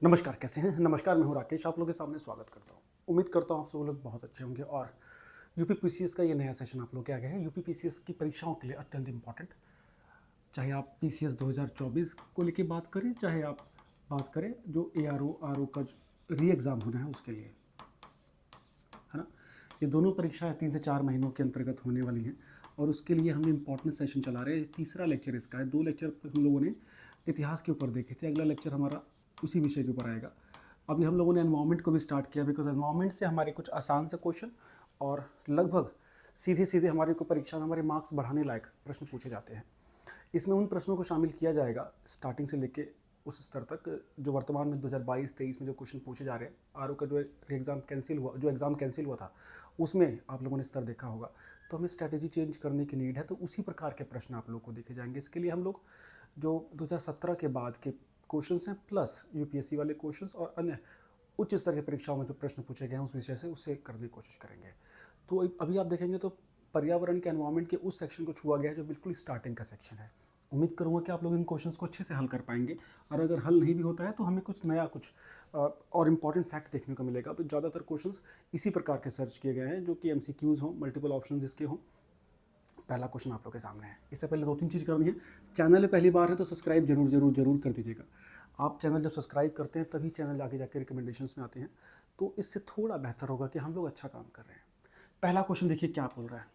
नमस्कार, कैसे हैं? नमस्कार, मैं हूँ राकेश, आप लोगों के सामने स्वागत करता हूँ। उम्मीद करता हूँ आप सब लोग बहुत अच्छे होंगे और यूपी पीसीएस का ये नया सेशन आप लोग के आगे है। यूपी पीसीएस की परीक्षाओं के लिए अत्यंत इंपॉर्टेंट, चाहे आप पीसीएस 2024 को लेके बात करें, चाहे आप बात करें जो एआरओ आरओ का री एग्ज़ाम होना है उसके लिए, है ना। ये दोनों परीक्षाएं 3 से 4 महीनों के अंतर्गत होने वाली हैं और उसके लिए हम इंपॉर्टेंट सेशन चला रहे हैं। तीसरा लेक्चर इसका है। 2 लेक्चर हम लोगों ने इतिहास के ऊपर देखे थे, अगला लेक्चर हमारा उसी विषय के ऊपर आएगा। अभी हम लोगों ने एनवायरनमेंट को भी स्टार्ट किया, बिकॉज एनवायरनमेंट से हमारे कुछ आसान से क्वेश्चन और लगभग सीधे सीधे हमारे को परीक्षा में हमारे मार्क्स बढ़ाने लायक प्रश्न पूछे जाते हैं। इसमें उन प्रश्नों को शामिल किया जाएगा स्टार्टिंग से लेके उस स्तर तक जो वर्तमान में 2022-23 में जो क्वेश्चन पूछे जा रहे हैं। आरओ का जो एग्ज़ाम कैंसिल हुआ था उसमें आप लोगों ने स्तर देखा होगा, तो हमें स्ट्रैटेजी चेंज करने की नीड है, तो उसी प्रकार के प्रश्न आप लोग को देखे जाएंगे। इसके लिए हम लोग जो 2017 के बाद के क्वेश्चंस हैं प्लस यूपीएससी वाले क्वेश्चंस और अन्य उच्च स्तर की परीक्षाओं में जो प्रश्न पूछे गए हैं उस विषय से उससे करने की कोशिश करेंगे। तो अभी आप देखेंगे तो पर्यावरण के एनवायरनमेंट के उस सेक्शन को छुआ गया है जो बिल्कुल स्टार्टिंग का सेक्शन है। उम्मीद करूँगा कि आप लोग इन क्वेश्चंस को अच्छे से हल कर पाएंगे और अगर हल नहीं भी होता है तो हमें कुछ नया और इम्पॉर्टेंट फैक्ट देखने को मिलेगा। तो ज़्यादातर क्वेश्चंस इसी प्रकार के सर्च किए गए हैं जो कि एमसीक्यूज़ हों, मल्टीपल ऑप्शन जिसके हों। पहला क्वेश्चन आप लोग के सामने है। इससे पहले 2-3 चीज़ करनी है। चैनल में पहली बार है तो सब्सक्राइब जरूर कर दीजिएगा। आप चैनल जब सब्सक्राइब करते हैं तभी चैनल आगे जाके रिकमेंडेशंस में आते हैं, तो इससे थोड़ा बेहतर होगा कि हम लोग अच्छा काम कर रहे हैं। पहला क्वेश्चन देखिए क्या बोल रहा है।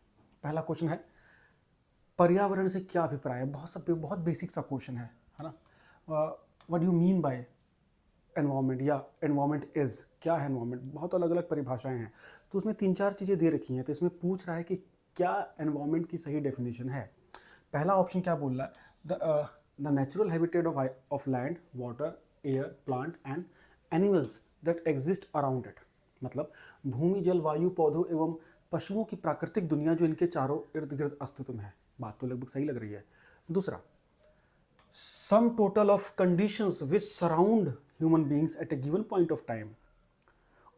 पहला क्वेश्चन है पर्यावरण से क्या अभिप्राय है। बहुत बेसिक सा क्वेश्चन है ना। What you mean by environment या एनवायरनमेंट इज़, क्या है एनवायरनमेंट। बहुत अलग अलग परिभाषाएं हैं, तो उसमें 3-4 चीज़ें दे रखी हैं, तो इसमें पूछ रहा है कि क्या एनवायरनमेंट की सही डेफिनेशन है। पहला ऑप्शन क्या बोल रहा है, the natural habitat of land, water, air, plant and animals that exist around it. मतलब भूमि, जल, वायु, पौधों एवं पशुओं की प्राकृतिक दुनिया जो इनके चारों इर्द गिर्द अस्तित्व में है। बात तो लगभग सही लग रही है। दूसरा, sum total of conditions which surround human beings at a given point of time.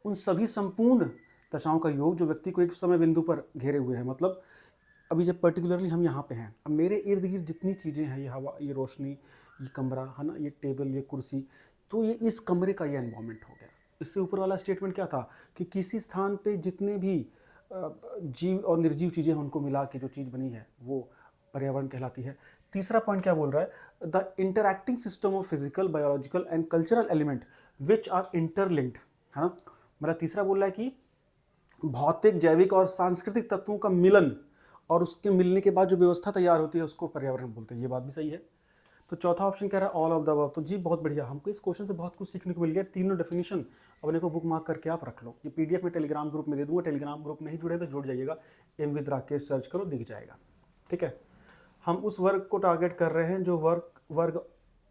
उन सभी संपूर्ण दशाओं का योग जो व्यक्ति को एक समय बिंदु पर घेरे हुए हैं। मतलब अभी जब पर्टिकुलरली हम यहाँ पे हैं, अब मेरे इर्द गिर्द जितनी चीज़ें हैं, ये हवा, ये रोशनी, ये कमरा है ना, ये टेबल, ये कुर्सी, तो ये इस कमरे का ये एनवायरनमेंट हो गया। इससे ऊपर वाला स्टेटमेंट क्या था कि किसी स्थान पे जितने भी जीव और निर्जीव चीज़ें हैं उनको मिला के जो चीज़ बनी है वो पर्यावरण कहलाती है। तीसरा पॉइंट क्या बोल रहा है, the interacting system of physical, biological and cultural element which are interlinked, है ना। मतलब तीसरा बोल रहा है कि भौतिक, जैविक और सांस्कृतिक तत्वों का मिलन और उसके मिलने के बाद जो व्यवस्था तैयार होती है उसको पर्यावरण बोलते हैं। ये बात भी सही है। तो चौथा ऑप्शन कह रहा है ऑल ऑफ द अबव। तो जी बहुत बढ़िया, हमको इस क्वेश्चन से बहुत कुछ सीखने को मिल गया। तीनों डेफिनेशन अपने को बुक मार्क करके आप रख लो। ये पीडीएफ में टेलीग्राम ग्रुप में दे दूंगा। टेलीग्राम ग्रुप में ही जुड़े तो जुड़ जाइएगा, एम विद राकेश सर्च करो, दिख जाएगा। ठीक है। हम उस वर्ग को टारगेट कर रहे हैं जो वर्ग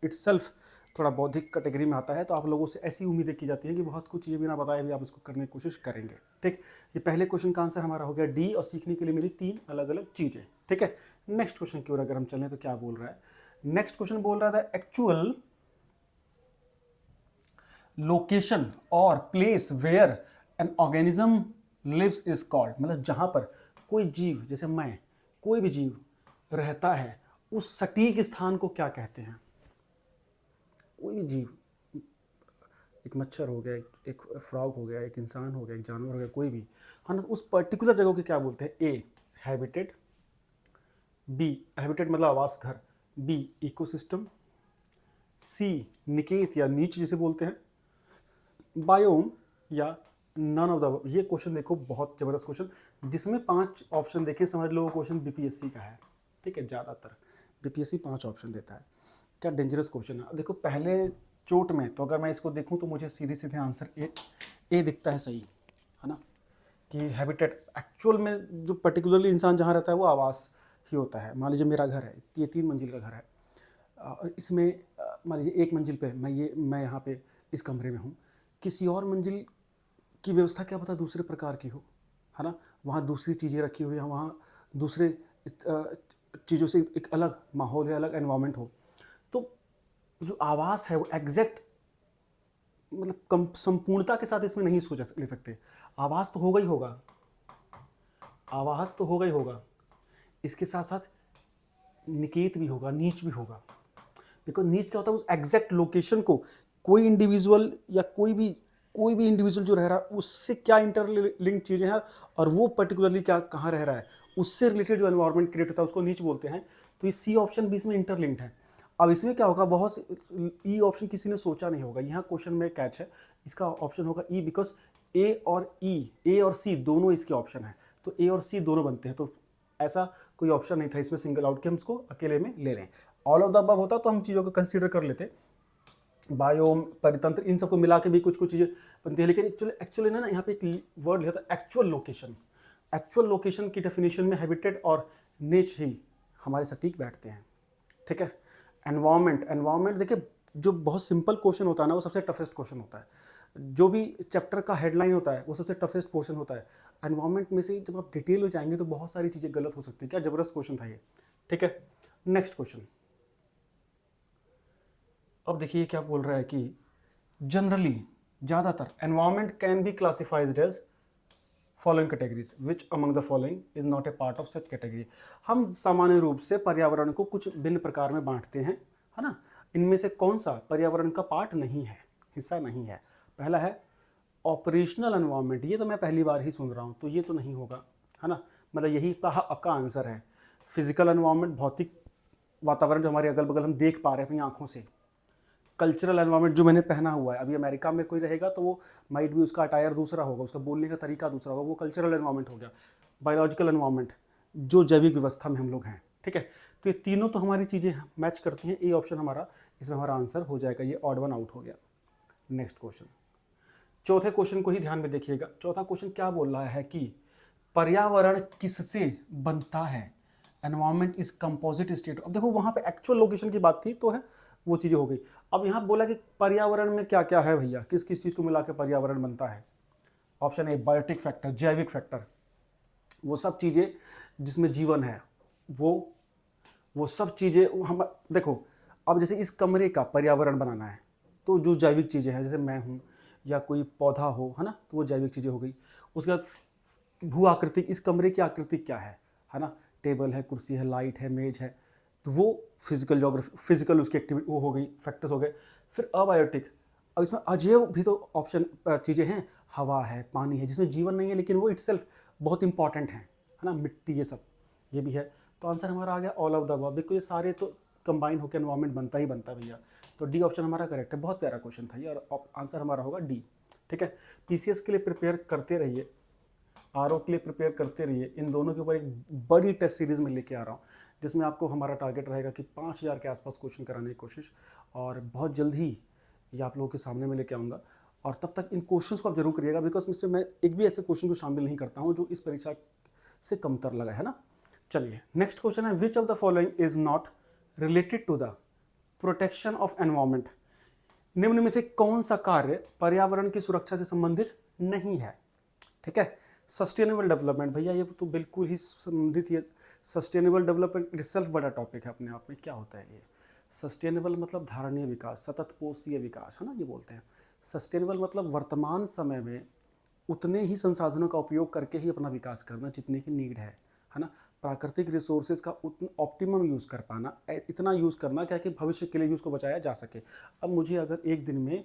इट्सेल्फ थोड़ा बौद्धिक कैटेगरी में आता है, तो आप लोगों से ऐसी उम्मीदें की जाती हैं कि बहुत कुछ चीज़ें बिना बताए भी आप इसको करने की कोशिश करेंगे। ठीक, ये पहले क्वेश्चन का आंसर हमारा हो गया डी और सीखने के लिए मिली 3 अलग अलग चीज़ें। ठीक है। नेक्स्ट क्वेश्चन की ओर अगर हम चलें तो क्या बोल रहा है। नेक्स्ट क्वेश्चन बोल रहा था एक्चुअल लोकेशन और place where an organism lives is called. मतलब जहां पर कोई जीव, जैसे मैं, कोई भी जीव रहता है, उस सटीक स्थान को क्या कहते हैं। कोई भी जीव, एक मच्छर हो गया, एक फ्रॉग हो गया, एक इंसान हो गया, एक जानवर हो गया, कोई भी, है ना, उस पर्टिकुलर जगह को क्या बोलते हैं। ए हैबिटेट, बी हैबिटेट मतलब आवास घर, बी इकोसिस्टम, सी निकेत या नीच जिसे बोलते हैं, बायोम या नन ऑफ द। ये क्वेश्चन देखो बहुत जबरदस्त क्वेश्चन, जिसमें 5 ऑप्शन देखे, समझ लो क्वेश्चन बीपीएससी का है। ठीक है, ज़्यादातर बीपीएससी 5 ऑप्शन देता है। क्या डेंजरस क्वेश्चन है। देखो पहले चोट में तो अगर मैं इसको देखूं तो मुझे सीधे सीधे आंसर ए दिखता है, सही है ना, कि हैबिटेट एक्चुअल में जो पर्टिकुलरली इंसान जहाँ रहता है वो आवास ही होता है। मान लीजिए मेरा घर है, ये 3 मंजिल का घर है और इसमें मान लीजिए 1 मंजिल पे मैं यहाँ पे इस कमरे में हूँ। किसी और मंजिल की व्यवस्था क्या पता दूसरे प्रकार की हो, है ना, वहाँ दूसरी चीज़ें रखी हुई हैं, वहाँ दूसरे चीज़ों से एक अलग माहौल है, अलग एनवायरनमेंट हो। तो जो आवास है वो एग्जैक्ट मतलब संपूर्णता के साथ इसमें नहीं सोच ले सकते। आवास तो होगा ही होगा, आवास तो होगा ही होगा, इसके साथ साथ निकेत भी होगा, नीच भी होगा। बिकॉज नीच क्या होता है, उस एग्जैक्ट लोकेशन को कोई इंडिविजुअल या कोई भी इंडिविजुअल जो रह रहा है उससे क्या इंटरलिंक चीज़ें हैं और वो पर्टिकुलरली क्या कहाँ रह रहा है, उससे रिलेटेड जो एनवायरनमेंट क्रिएट होता है उसको नीच बोलते हैं। तो ये सी ऑप्शन भी इसमें इंटरलिंक्ड है। अब इसमें क्या होगा, बहुत ई ऑप्शन किसी ने सोचा नहीं होगा, यहाँ क्वेश्चन में कैच है, इसका ऑप्शन होगा ई, बिकॉज ए और सी दोनों इसके ऑप्शन है, तो ए और सी दोनों बनते हैं, तो ऐसा कोई ऑप्शन नहीं था इसमें सिंगल आउट के हम इसको अकेले में ले लें। ऑल ऑफ द अबव होता तो हम चीज़ों को कंसीडर कर लेते, बायोम, परितंत्र, इन सबको मिला के भी कुछ कुछ चीज़ें बनती है, लेकिन एक्चुअली ना यहाँ पे एक वर्ड लिखा था एक्चुअल लोकेशन। एक्चुअल लोकेशन की डेफिनेशन में हैबिटेट और नेच ही हमारे सटीक बैठते हैं, ठीक है। एनवायरमेंट देखिए, जो बहुत सिंपल क्वेश्चन होता है ना वो सबसे टफेस्ट क्वेश्चन होता है, जो भी चैप्टर का हेडलाइन होता है वो सबसे टफेस्ट क्वेश्चन होता है। एनवायरमेंट में से जब आप डिटेल में जाएंगे तो बहुत सारी चीज़ें गलत हो सकती है। क्या जबरदस्त क्वेश्चन था ये, ठीक है। नेक्स्ट क्वेश्चन, अब देखिए क्या बोल रहा है कि जनरली ज़्यादातर environment can be classified as following categories, which among the following is not a part of such category. हम सामान्य रूप से पर्यावरण को कुछ भिन्न प्रकार में बांटते हैं, है ना। इनमें से कौन सा पर्यावरण का पार्ट नहीं है, हिस्सा नहीं है? पहला है ऑपरेशनल एनवायरनमेंट, ये तो मैं पहली बार ही सुन रहा हूँ, तो ये तो नहीं होगा, है ना, मतलब यही आपका आंसर है। फिजिकल एनवायरनमेंट, भौतिक वातावरण जो हमारे अगल बगल हम देख पा रहे हैं अपनी आंखों से। कल्चरल एनवायरनमेंट, जो मैंने पहना हुआ है, अभी अमेरिका में कोई रहेगा तो वो माइट भी उसका अटायर दूसरा होगा, उसका बोलने का तरीका दूसरा होगा, वो कल्चरल एनवायरनमेंट हो गया। बायोलॉजिकल एनवायरनमेंट, जो जैविक व्यवस्था में हम लोग हैं, ठीक है। तो ये तीनों तो हमारी चीज़ें मैच करती हैं, ए ऑप्शन हमारा इसमें हमारा आंसर हो जाएगा, ये ऑड वन आउट हो गया। नेक्स्ट क्वेश्चन, चौथे क्वेश्चन को ही ध्यान में देखिएगा। चौथा क्वेश्चन क्या बोल रहा है कि पर्यावरण किससे बनता है? Environment is composite state. अब देखो वहाँ पे एक्चुअल लोकेशन की बात थी तो है, वो चीज़ें हो गई। अब यहाँ बोला कि पर्यावरण में क्या क्या है भैया, किस किस चीज़ को मिला के पर्यावरण बनता है। ऑप्शन ए बायोटिक फैक्टर, जैविक फैक्टर, वो सब चीज़ें जिसमें जीवन है, वो सब चीज़ें हम देखो। अब जैसे इस कमरे का पर्यावरण बनाना है तो जो जैविक चीज़ें हैं, जैसे मैं हूँ या कोई पौधा हो, है ना, तो वो जैविक चीज़ें हो गई। उसके बाद भू आकृति, इस कमरे की आकृति क्या है ना, टेबल है, कुर्सी है, लाइट है, मेज है, तो वो फिजिकल जोग्राफी, फिजिकल उसकी एक्टिविटी वो हो गई, फैक्टर्स हो गए। फिर अबायोटिक, अब इसमें अजैव भी तो ऑप्शन चीज़ें हैं, हवा है, पानी है, जिसमें जीवन नहीं है लेकिन वो इटसेल्फ बहुत इंपॉर्टेंट है ना, मिट्टी, ये सब ये भी है। तो आंसर हमारा आ गया all of the above, because ये सारे तो कंबाइन होकर एनवायरमेंट बनता ही बनता भैया। तो डी ऑप्शन हमारा करेक्ट है। बहुत प्यारा क्वेश्चन था ये, और आंसर हमारा होगा डी, ठीक है। पीसीएस के लिए प्रिपेयर करते रहिए, आरओ के लिए प्रिपेयर करते रहिए। इन दोनों के ऊपर एक बड़ी टेस्ट सीरीज़ में लेके आ रहा हूँ, जिसमें आपको हमारा टारगेट रहेगा कि 5000 के आसपास क्वेश्चन कराने की कोशिश, और बहुत जल्द ही ये आप लोगों के सामने में लेके आऊँगा। और तब तक इन क्वेश्चंस को आप जरूर करिएगा, बिकॉज इसमें मैं एक भी ऐसे क्वेश्चन को शामिल नहीं करता हूँ जो इस परीक्षा से कमतर लगा, है ना। चलिए नेक्स्ट क्वेश्चन है, which of the following is not related to the protection of environment. निम्न में से कौन सा कार्य पर्यावरण की सुरक्षा से संबंधित नहीं है? ठीक है। सस्टेनेबल डेवलपमेंट, भैया ये तो बिल्कुल ही संबंधित, ये सस्टेनेबल डेवलपमेंट इटसेल्फ बड़ा टॉपिक है अपने आप में। क्या होता है ये सस्टेनेबल? मतलब धारणीय विकास, सतत पोषणीय विकास, है ना, ये बोलते हैं। सस्टेनेबल मतलब वर्तमान समय में उतने ही संसाधनों का उपयोग करके ही अपना विकास करना जितने की नीड है ना। प्राकृतिक रिसोर्सेज का उतना ऑप्टिमम यूज़ कर पाना, इतना यूज़ करना क्या कि भविष्य के लिए भी उसको बचाया जा सके। अब मुझे अगर एक दिन में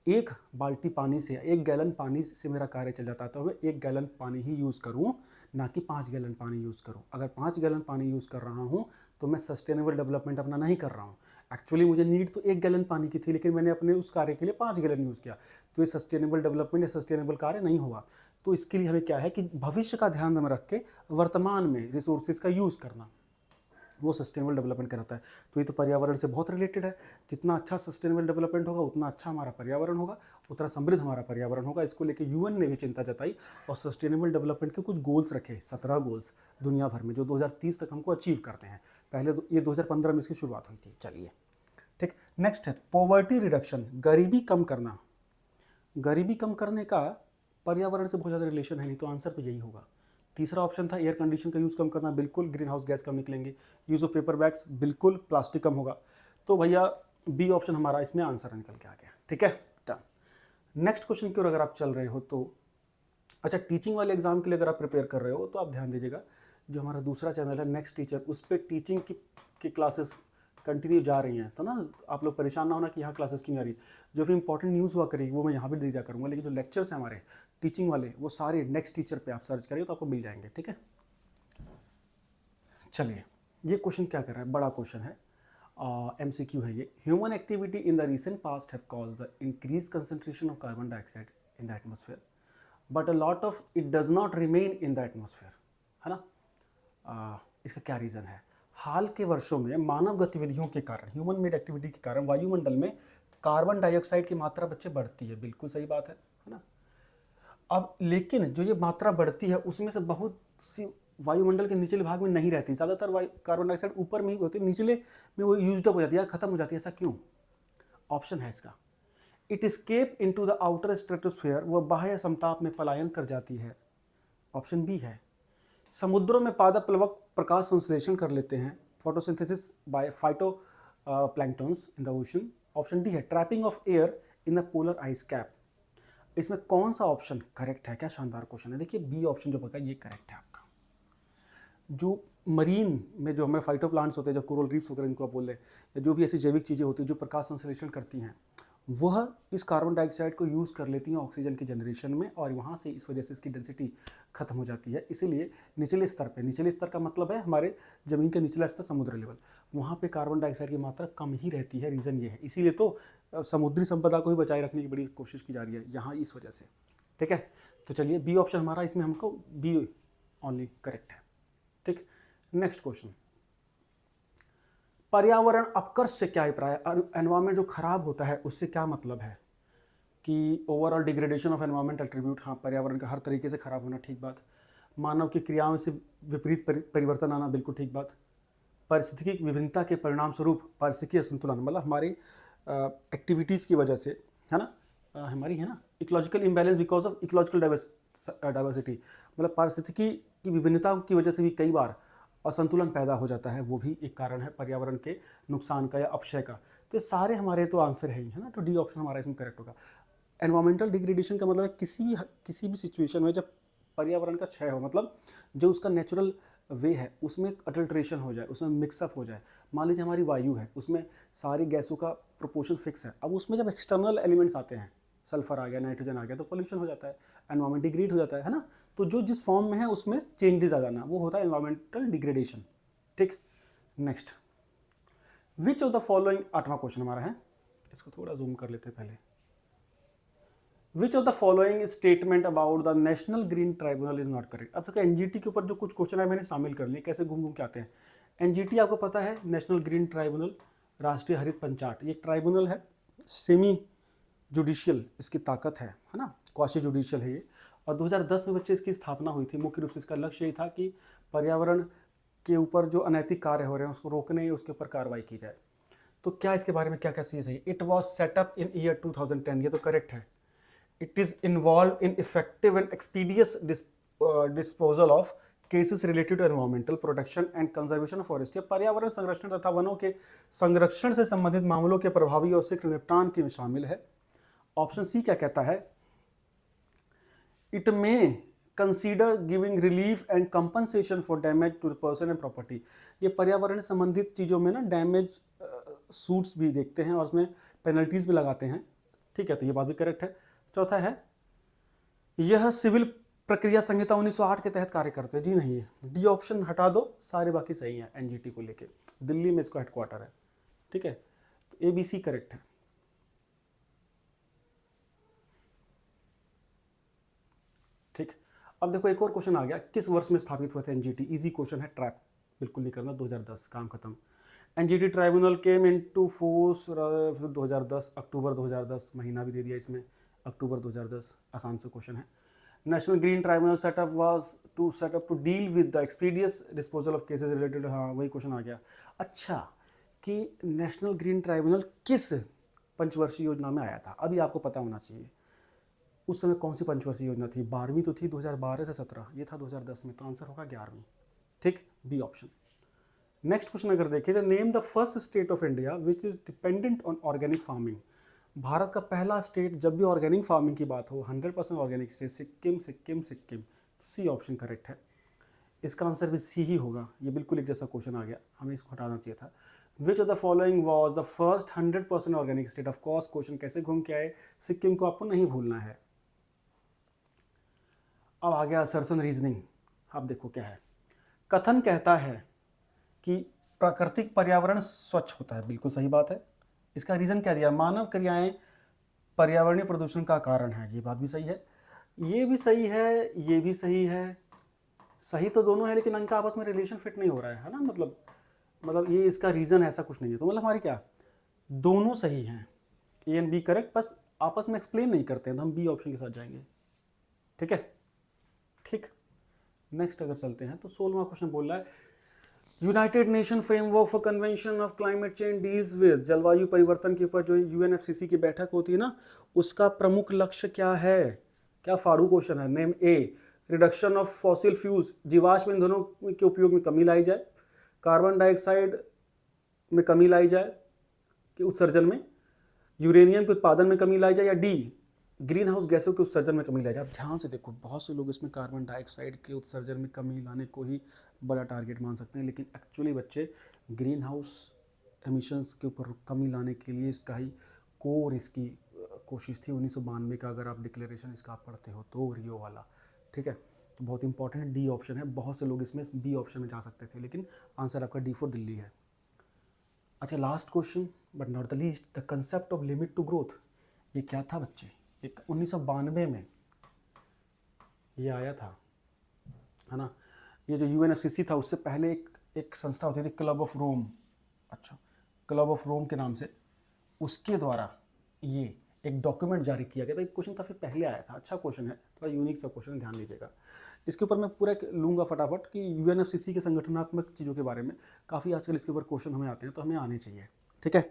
1 बाल्टी पानी से, 1 गैलन पानी से मेरा कार्य चल जाता है, तो मैं 1 गैलन पानी ही यूज़ करूं, ना कि 5 गैलन पानी यूज़ करूं। अगर 5 गैलन पानी यूज़ कर रहा हूं तो मैं सस्टेनेबल डेवलपमेंट अपना नहीं कर रहा हूं। एक्चुअली मुझे नीड तो 1 गैलन पानी की थी, लेकिन मैंने अपने उस कार्य के लिए 5 गैलन यूज़ किया, तो ये सस्टेनेबल डेवलपमेंट या सस्टेनेबल कार्य नहीं हुआ। तो इसके लिए हमें क्या है कि भविष्य का ध्यान में रख के वर्तमान में रिसोर्सेज का यूज़ करना, वो सस्टेनेबल डेवलपमेंट कहलाता है। तो ये तो पर्यावरण से बहुत रिलेटेड है। जितना अच्छा सस्टेनेबल डेवलपमेंट होगा उतना अच्छा हमारा पर्यावरण होगा, उतना समृद्ध हमारा पर्यावरण होगा। इसको लेके यूएन ने भी चिंता जताई और सस्टेनेबल डेवलपमेंट के कुछ गोल्स रखे, 17 गोल्स दुनिया भर में, जो 2030 तक हमको अचीव करते हैं। पहले ये 2015 में इसकी शुरुआत हुई थी। चलिए ठीक, नेक्स्ट है पॉवर्टी रिडक्शन, गरीबी कम करना। गरीबी कम करने का पर्यावरण से बहुत ज़्यादा रिलेशन है नहीं, तो आंसर तो यही होगा। तीसरा ऑप्शन था एयर कंडीशन का यूज़ कम करना, बिल्कुल ग्रीन हाउस गैस कम निकलेंगे। यूज़ ऑफ पेपर बैग्स, बिल्कुल प्लास्टिक कम होगा। तो भैया बी ऑप्शन हमारा इसमें आंसर निकल के आ गया, ठीक है डन। नेक्स्ट क्वेश्चन की ओर अगर आप चल रहे हो तो अच्छा, टीचिंग वाले एग्जाम के लिए अगर आप प्रिपेयर कर रहे हो तो आप ध्यान दीजिएगा, जो हमारा दूसरा चैनल है नेक्स्ट टीचर, उस पर टीचिंग की क्लासेस कंटिन्यू जा रही हैं, तो ना आप लोग परेशान ना होना कि यहाँ क्लासेस क्यों नहीं आ रही। जो भी इंपॉर्टेंट न्यूज़ हुआ करेगी वो मैं यहाँ भी दे दिया करूँगा, लेकिन जो लेक्चर्स हैं हमारे टीचिंग वाले वो सारे नेक्स्ट टीचर पे आप सर्च करिए तो आपको मिल जाएंगे, ठीक है। चलिए, ये क्वेश्चन क्या कर रहा है, बड़ा क्वेश्चन है, MCQ है ये। Human activity in the recent past have caused the increase concentration of carbon dioxide in the atmosphere but a lot of it does not remain in the atmosphere, है ना। इसका क्या रीज़न है। हाल के वर्षों में मानव गतिविधियों के कारण, ह्यूमन मेड एक्टिविटी के कारण वायुमंडल में कार्बन डाइऑक्साइड की मात्रा बच्चे बढ़ती है, बिल्कुल सही बात है ना। अब लेकिन जो ये मात्रा बढ़ती है उसमें से बहुत सी वायुमंडल के निचले भाग में नहीं रहती, ज़्यादातर कार्बन डाइऑक्साइड ऊपर में ही होती है, निचले में वो यूज्ड अप हो जाती है, खत्म हो जाती है। ऐसा क्यों? ऑप्शन है इसका, it escape into the outer stratosphere, वो बाह्य समताप में पलायन कर जाती है। ऑप्शन बी है, समुद्रों में पादप प्लवक प्रकाश संश्लेषण कर लेते हैं, photosynthesis by phytoplanktons in the ocean. Option D है, trapping of air in the polar ice cap. इसमें कौन सा ऑप्शन करेक्ट है? क्या शानदार क्वेश्चन है। देखिए, बी ऑप्शन जो पका ये करेक्ट है आपका। जो मरीन में जो हमारे फाइटो प्लांट्स होते हैं, जो कोरल रीफ्स वगैरह इनको आप बोल रहे हैं, या जो भी ऐसी जैविक चीज़ें होती हैं जो प्रकाश संश्लेषण करती हैं, वह इस कार्बन डाइऑक्साइड को यूज़ कर लेती हैं ऑक्सीजन के जनरेशन में, और वहाँ से इस वजह से इसकी डेंसिटी खत्म हो जाती है। इसीलिए निचले स्तर पे, निचले स्तर का मतलब है हमारे ज़मीन का निचला स्तर, समुद्र लेवल, वहाँ पे कार्बन डाइऑक्साइड की मात्रा कम ही रहती है। रीज़न ये है, इसीलिए तो समुद्री संपदा को भी बचाए रखने की बड़ी कोशिश की जा रही है यहाँ, इस वजह से, ठीक है। तो चलिए, बी ऑप्शन हमारा इसमें हमको बी ओनली करेक्ट है, ठीक। नेक्स्ट क्वेश्चन, पर्यावरण अपकर्ष से क्या अभिप्राय है? एनवायरमेंट जो खराब होता है उससे क्या मतलब है कि overall degradation of environment attribute, हाँ, पर्यावरण का हर तरीके से खराब होना, ठीक बात। मानव की क्रियाओं से विपरीत परिवर्तन आना, बिल्कुल ठीक बात। पारिस्थितिकी विभिन्नता के परिणाम स्वरूप पारिस्थितिकीय संतुलन, मतलब हमारी एक्टिविटीज़ की वजह से, है ना, हमारी है ना, ecological imbalance because of ecological diversity, मतलब पारिस्थितिकी की विभिन्नता की वजह से भी कई बार असंतुलन पैदा हो जाता है, वो भी एक कारण है पर्यावरण के नुकसान का या अपक्षय का। तो सारे हमारे तो आंसर है ही, है ना। तो डी ऑप्शन हमारा इसमें करेक्ट होगा। एनवायरमेंटल डिग्रेडेशन का मतलब है किसी भी सिचुएशन में जब पर्यावरण का क्षय हो, मतलब जो उसका नेचुरल वे है उसमें अडल्ट्रेशन हो जाए, उसमें मिक्सअप हो जाए। मान लीजिए हमारी वायु है, उसमें सारी गैसों का प्रोपोर्शन फिक्स है, अब उसमें जब एक्सटर्नल एलिमेंट्स आते हैं, सल्फर आ गया, नाइट्रोजन आ गया, तो पोल्यूशन हो जाता है, एनवायरमेंट डिग्रेड हो जाता है ना। तो जो जिस फॉर्म में है उसमें चेंजेस आ जाना, वो होता है एनवायरमेंटल डिग्रेडेशन, ठीक। Next, which of the following, 8वां क्वेश्चन हमारा है, इसको थोड़ा जूम कर लेते हैं पहले। Which of the following statement about the national green tribunal is not correct. अब तक एनजीटी के ऊपर जो कुछ क्वेश्चन है मैंने शामिल कर लिए, कैसे घूम घूम के आते हैं। एनजीटी आपको पता है, नेशनल ग्रीन ट्राइब्यूनल, राष्ट्रीय हरित पंचाट, ये ट्राइब्यूनल है, सेमी जुडिशियल इसकी ताकत है ना, क्वासी जुडिशियल है ये। और 2010 में बच्चे इसकी स्थापना हुई थी। मुख्य रूप से इसका लक्ष्य ये था कि पर्यावरण के ऊपर जो अनैतिक कार्य हो रहे हैं उसको रोकने, उसके ऊपर कार्रवाई की जाए। तो क्या इसके बारे में क्या क्या चीज़ है? It was setup in year 2010, ये तो करेक्ट है। It is involve in effective and expeditious disposal of cases related to environmental protection and conservation of forest, पर्यावरण संरक्षण तथा वनों के संरक्षण से संबंधित मामलों के प्रभावी और शीघ्र निपटान के में शामिल है। ऑप्शन सी क्या कहता है? It may consider giving relief and compensation for damage to the person and property, ये पर्यावरण संबंधित चीज़ों में ना डैमेज सूट्स भी देखते हैं और उसमें पेनल्टीज भी लगाते हैं, ठीक है। तो ये बात भी करेक्ट है। चौथा है, यह सिविल प्रक्रिया संहिता 1908 के तहत कार्य करते हैं, जी नहीं है, डी ऑप्शन हटा दो, सारे बाकी सही हैं। एनजीटी को लेके दिल्ली में इसका हेडक्वार्टर है, ठीक है। तो ABC करेक्ट है। ठीक, अब देखो एक और क्वेश्चन आ गया, किस वर्ष में स्थापित हुआ था एनजीटी? इजी क्वेश्चन है, ट्रैप बिल्कुल नहीं करना। 2010, काम खत्म। NGT tribunal came into force 2010, अक्टूबर 2010, महीना भी दे दिया इसमें, अक्टूबर 2010, आसान से क्वेश्चन है। National green tribunal setup was to setup to deal with the expeditious disposal of cases related, हाँ वही क्वेश्चन आ गया। अच्छा, कि नेशनल ग्रीन ट्राइब्यूनल किस पंचवर्षीय योजना में आया था? अभी आपको पता होना चाहिए उस समय कौन सी पंचवर्षीय योजना थी। 12वीं तो थी 2012 से 17, ये था 2010 में, तो आंसर होगा 11वीं, ठीक, बी ऑप्शन। नेक्स्ट क्वेश्चन अगर देखें तो name the first state of India which is dependent on organic farming. Bharat का पहला स्टेट जब भी ऑर्गेनिक फार्मिंग की बात हो, 100% organic state, Sikkim Sikkim Sikkim. C option correct है, इसका आंसर भी सी ही होगा। ये बिल्कुल एक जैसा क्वेश्चन आ गया, हमें इसको हटाना चाहिए था। विच of the following was the first 100% organic state? Of course question कैसे घूम के आए, सिक्किम को आपको नहीं भूलना है। अब आ गया असर्शन रीजनिंग। अब देखो क्या है, कथन कहता है कि प्राकृतिक पर्यावरण स्वच्छ होता है, बिल्कुल सही बात है। इसका रीजन क्या दिया, मानव क्रियाएं पर्यावरणीय प्रदूषण का कारण है, ये बात भी सही है, ये भी सही है, ये भी सही है, सही तो दोनों है, लेकिन इनका आपस में रिलेशन फिट नहीं हो रहा है ना, मतलब ये इसका रीजन ऐसा कुछ नहीं है, तो मतलब हमारी क्या, दोनों सही हैं, ए एंड बी करेक्ट, बस आपस में एक्सप्लेन नहीं करते हैं, तो हम बी ऑप्शन के साथ जाएंगे। ठीक है, ठीक। नेक्स्ट अगर चलते हैं तो 16वां क्वेश्चन बोल रहा है, United nation framework for convention of climate change deals with, जलवायु परिवर्तन के ऊपर जो यूएनएफसीसी की बैठक होती है ना, उसका प्रमुख लक्ष्य क्या है? क्या फाड़ू क्वेश्चन है। Name A, reduction of fossil fuels, जीवाश्म ईंधनों के उपयोग में कमी लाई जाए, कार्बन डाइऑक्साइड में कमी लाई जाए कि उत्सर्जन में, यूरेनियम के उत्पादन में कमी लाई जाए, या डी, ग्रीन हाउस गैसों के उत्सर्जन में कमी लाई जाए। अब ध्यान से देखो, बहुत से लोग इसमें कार्बन डाइऑक्साइड के उत्सर्जन में कमी लाने को ही बड़ा टारगेट मान सकते हैं, लेकिन एक्चुअली बच्चे ग्रीन हाउस एमिशंस के ऊपर कमी लाने के लिए इसका ही कोर इसकी कोशिश थी 1992 का, अगर आप डिक्लेरेशन इसका आप पढ़ते हो तो, रियो वाला। ठीक है, तो बहुत इंपॉर्टेंट डी ऑप्शन है, बहुत से लोग इसमें बी ऑप्शन में जा सकते थे, लेकिन आंसर आपका डी फॉर दिल्ली है। अच्छा, last question but not the least, the concept of limit to growth, ये क्या था बच्चे? एक 1992 में ये आया था, है ना। ये जो यूएनएफसीसी था, उससे पहले एक संस्था होती थी क्लब ऑफ रोम, अच्छा, क्लब ऑफ रोम के नाम से, उसके द्वारा ये एक डॉक्यूमेंट जारी किया गया था। एक क्वेश्चन काफ़ी पहले आया था, अच्छा क्वेश्चन है, थोड़ा यूनिक सा क्वेश्चन, ध्यान दीजिएगा। इसके ऊपर मैं पूरा लूँगा फटाफट कि यूएनएफसीसी के संगठनात्मक चीज़ों के बारे में काफ़ी आजकल इसके ऊपर क्वेश्चन हमें आते हैं, तो हमें आने चाहिए। ठीक है,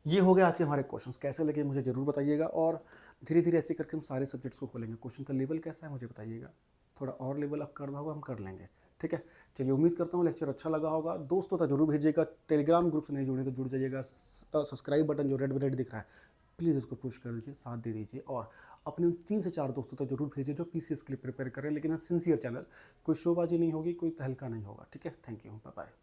ये हो गया आज के हमारे क्वेश्चंस। कैसे लगे मुझे ज़रूर बताइएगा, और धीरे धीरे ऐसे करके हम सारे सब्जेक्ट्स को खोलेंगे। क्वेश्चन का लेवल कैसा है मुझे बताइएगा, थोड़ा और लेवल अप करना होगा, हम कर लेंगे। ठीक है, चलिए, उम्मीद करता हूँ लेक्चर अच्छा लगा होगा। दोस्तों तक जरूर भेजिएगा, टेलीग्राम ग्रुप से नहीं जुड़े तो जुड़ जाइएगा। सब्सक्राइब बटन जो रेड रेड दिख रहा है, प्लीज़ इसको पुश कर दीजिए, साथ दे दीजिए, और अपने 3 से 4 दोस्तों तक जरूर भेजिए जो पीसीएस के लिए प्रिपेयर करें, लेकिन सिंसियर चैनल, कोई शोबाजी नहीं होगी, कोई तहलका नहीं होगा। ठीक है, थैंक यू, बाय बाय।